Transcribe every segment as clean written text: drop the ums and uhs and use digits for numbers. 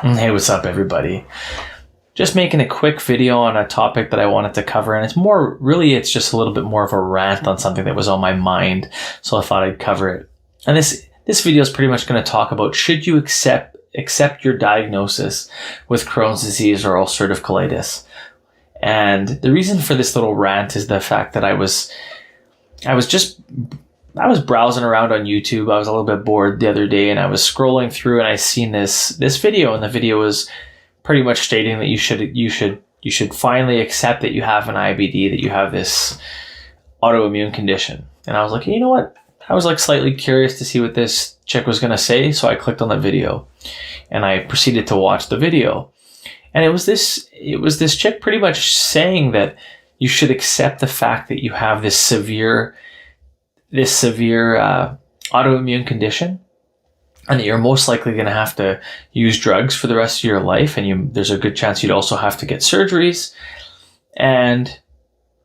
Hey, what's up, everybody? Just making a quick video on a topic that I wanted to cover, and it's just a little bit more of a rant on something that was on my mind, so I thought I'd cover it. And this video is pretty much going to talk about, should you accept your diagnosis with Crohn's disease or ulcerative colitis? And the reason for this little rant is the fact that I was browsing around on YouTube. I was a little bit bored the other day, and I was scrolling through, and I seen this video, and the video was pretty much stating that you should finally accept that you have an IBD, that you have this autoimmune condition. And I was like, you know what? I was like slightly curious to see what this chick was going to say, so I clicked on the video, and I proceeded to watch the video. And it was this chick pretty much saying that you should accept the fact that you have this severe autoimmune condition, and that you're most likely going to have to use drugs for the rest of your life, and there's a good chance you'd also have to get surgeries. And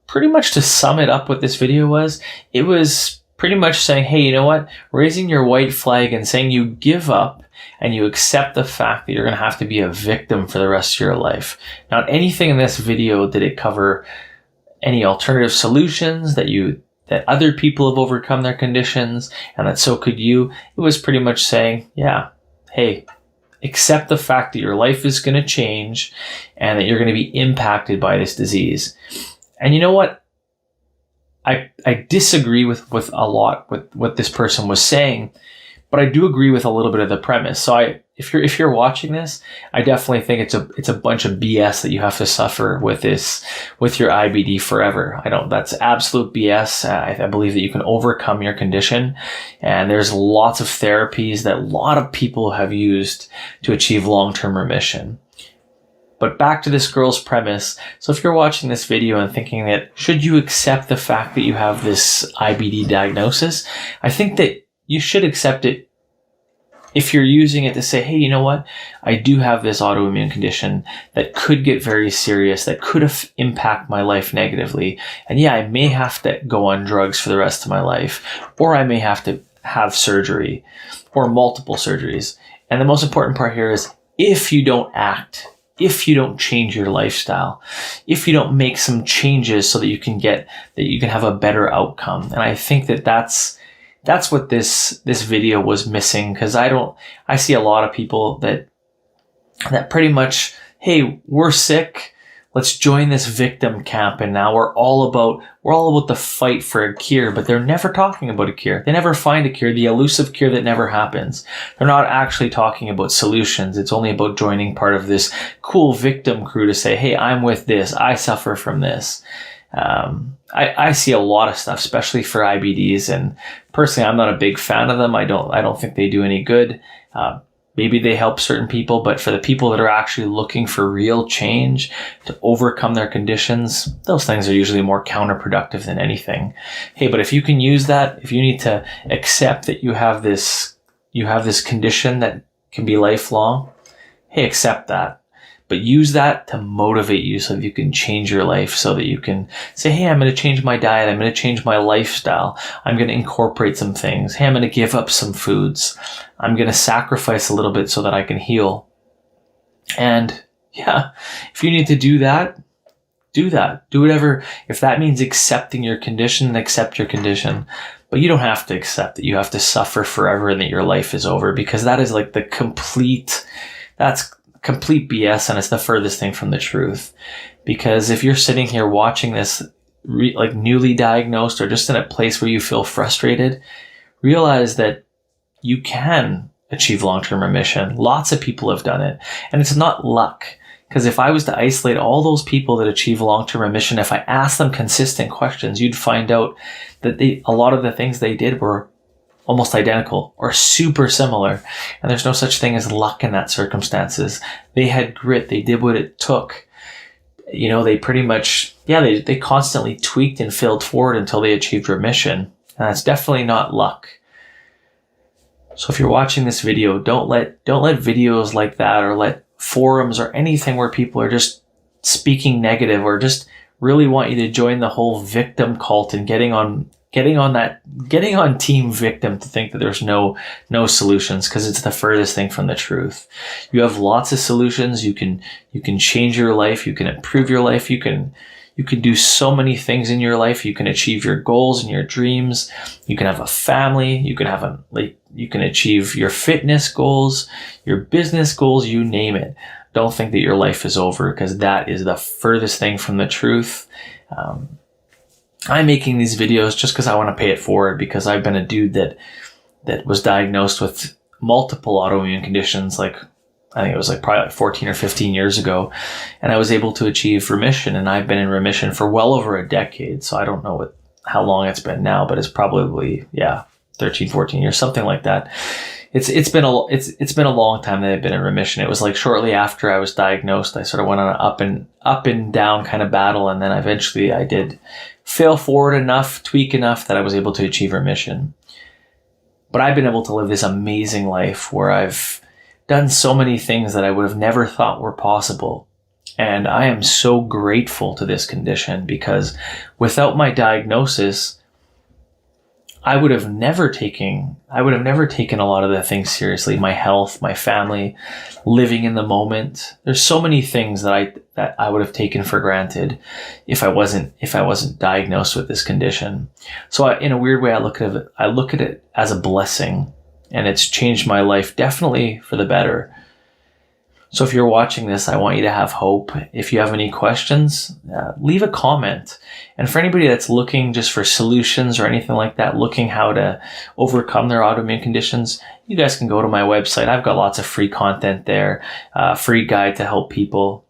pretty much to sum it up, what this video was, it was pretty much saying, hey, you know what? Raising your white flag and saying you give up and you accept the fact that you're going to have to be a victim for the rest of your life. Not anything in this video did it cover any alternative solutions that other people have overcome their conditions, and that so could you. It was pretty much saying, yeah, hey, accept the fact that your life is going to change and that you're going to be impacted by this disease. And you know what? I disagree with a lot with what this person was saying, but I do agree with a little bit of the premise. So if you're watching this, I definitely think it's a bunch of BS that you have to suffer with your IBD forever. That's absolute BS. I believe that you can overcome your condition, and there's lots of therapies that a lot of people have used to achieve long-term remission. But back to this girl's premise. So if you're watching this video and thinking that, should you accept the fact that you have this IBD diagnosis? I think that you should accept it if you're using it to say, hey, you know what? I do have this autoimmune condition that could get very serious, that could impact my life negatively. And yeah, I may have to go on drugs for the rest of my life, or I may have to have surgery or multiple surgeries. And the most important part here is, if you don't act, if you don't change your lifestyle, if you don't make some changes so that you can have a better outcome. And I think that that's what this video was missing, because I see a lot of people that pretty much, hey, we're sick, let's join this victim camp, and now we're all about the fight for a cure, but they're never talking about a cure. They never find a cure, the elusive cure that never happens. They're not actually talking about solutions. It's only about joining part of this cool victim crew to say, hey, I'm with this, I suffer from this. I see a lot of stuff, especially for IBDs, and personally, I'm not a big fan of them. I don't think they do any good. Maybe they help certain people, but for the people that are actually looking for real change to overcome their conditions, those things are usually more counterproductive than anything. Hey, but if you can use that, if you need to accept that you have this condition that can be lifelong, hey, accept that. But use that to motivate you so that you can change your life, so that you can say, hey, I'm going to change my diet. I'm going to change my lifestyle. I'm going to incorporate some things. Hey, I'm going to give up some foods. I'm going to sacrifice a little bit so that I can heal. And yeah, if you need to do that, do that. Do whatever. If that means accepting your condition, then accept your condition. But you don't have to accept that you have to suffer forever and that your life is over, because that is like that's complete BS, and it's the furthest thing from the truth. Because if you're sitting here watching this like newly diagnosed, or just in a place where you feel frustrated, realize that you can achieve long-term remission. Lots of people have done it, and it's not luck. Because if I was to isolate all those people that achieve long-term remission, if I asked them consistent questions, you'd find out that a lot of the things they did were almost identical or super similar. And there's no such thing as luck in that circumstances. They had grit. They did what it took. They pretty much, they constantly tweaked and failed forward until they achieved remission. And that's definitely not luck. So if you're watching this video, don't let videos like that, or let forums or anything where people are just speaking negative, or just really want you to join the whole victim cult and getting getting on team victim to think that there's no solutions, because it's the furthest thing from the truth. You have lots of solutions. You can change your life. You can improve your life. You can do so many things in your life. You can achieve your goals and your dreams. You can have a family. You can achieve your fitness goals, your business goals, you name it. Don't think that your life is over, because that is the furthest thing from the truth. I'm making these videos just because I want to pay it forward, because I've been a dude that was diagnosed with multiple autoimmune conditions, I think it was probably 14 or 15 years ago, and I was able to achieve remission, and I've been in remission for well over a decade. So I don't know how long it's been now, but it's probably 13, 14 years, something like that. It's been a long time that I've been in remission. It was shortly after I was diagnosed, I sort of went on an up and down kind of battle, and then eventually I did fail forward enough, tweak enough that I was able to achieve remission. But I've been able to live this amazing life where I've done so many things that I would have never thought were possible. And I am so grateful to this condition, because without my diagnosis, I would have never taken a lot of the things seriously. My health, my family, living in the moment. There's so many things that I would have taken for granted if I wasn't diagnosed with this condition. So in a weird way, I look at it as a blessing, and it's changed my life definitely for the better. So if you're watching this, I want you to have hope. If you have any questions, leave a comment. And for anybody that's looking just for solutions or anything like that, looking how to overcome their autoimmune conditions, you guys can go to my website. I've got lots of free content there, free guide to help people.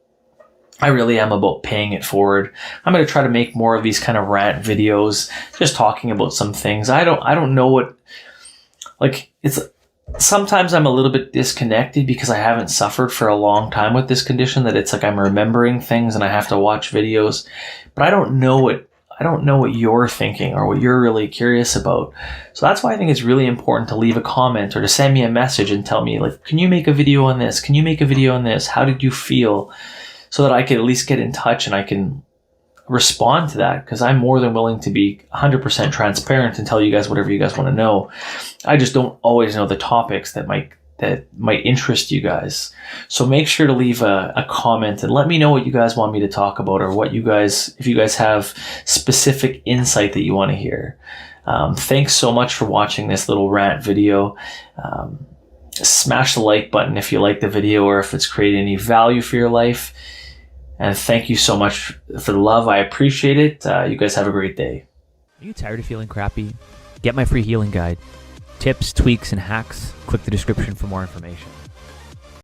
I really am about paying it forward. I'm going to try to make more of these kind of rant videos, just talking about some things. I don't know what, sometimes I'm a little bit disconnected because I haven't suffered for a long time with this condition, that it's I'm remembering things and I have to watch videos, but I don't know what you're thinking or what you're really curious about. So that's why I think it's really important to leave a comment or to send me a message and tell me, can you make a video on this? Can you make a video on this? How did you feel? So that I can at least get in touch and I can respond to that, because I'm more than willing to be 100% transparent and tell you guys whatever you guys want to know. I just don't always know the topics that might interest you guys. So make sure to leave a comment and let me know what you guys want me to talk about, or if you guys have specific insight that you want to hear. Thanks so much for watching this little rant video. Smash the like button if you like the video or if it's created any value for your life. And thank you so much for the love. I appreciate it. You guys have a great day. Are you tired of feeling crappy? Get my free healing guide. Tips, tweaks, and hacks. Click the description for more information.